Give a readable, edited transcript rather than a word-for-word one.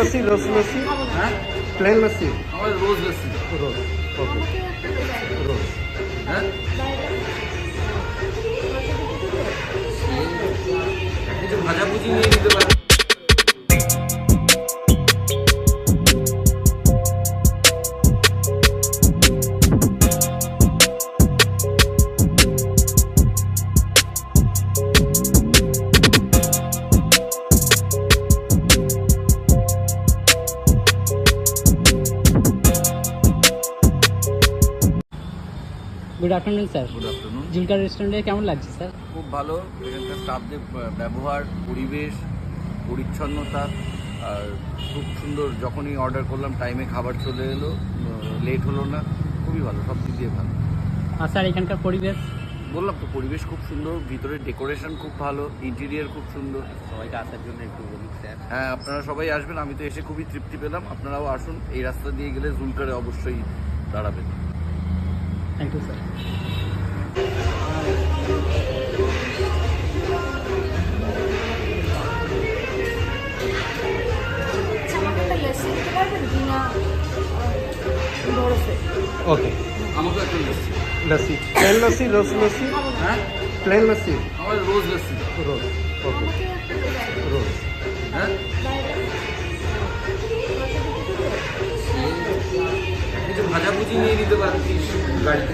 लस्सी रोज लस्सी হ্যাঁ प्लेन लस्सी আমার রোজ লস্যি रोज okay rose হ্যাঁ কিছু ভাজাভুজি নিয়ে নিতে পারেন। Good afternoon sir. Good afternoon. Jhulka রেস্টুরেন্টে কেমন লাগছে স্যার? খুব ভালো, এখানকার স্টাফদের ব্যবহার, পরিবেশ, পরিচ্ছন্নতা আর খুব সুন্দর। যখনই অর্ডার করলাম টাইমে খাবার চলে এলো, লেট হলো না, খুবই ভালো, সব দিক দিয়ে ভালো। আর স্যার এখানকার পরিবেশ? বললাম তো পরিবেশ খুব সুন্দর, ভিতরে ডেকোরেশন খুব ভালো, ইন্টেরিয়ার খুব সুন্দর। সবাইকে আসার জন্য একটু বলি স্যার। হ্যাঁ, আপনারা সবাই আসবেন, আমি তো এসে খুবই তৃপ্তি পেলাম। আপনারাও আসুন, এই রাস্তা দিয়ে গেলে জুলকারে অবশ্যই দাঁড়াবেন। Thank you sir. ओके আমাকে একটা লস্যি। लस्सी प्लेन लस्सी रोज लस्सी হ্যাঁ प्लेन लस्सी আমার রোজ লস্যি। रोज ओके रोज হ্যাঁ কিছু ভাজাভুজি নিয়ে নিতে পারেন গাড়িতে।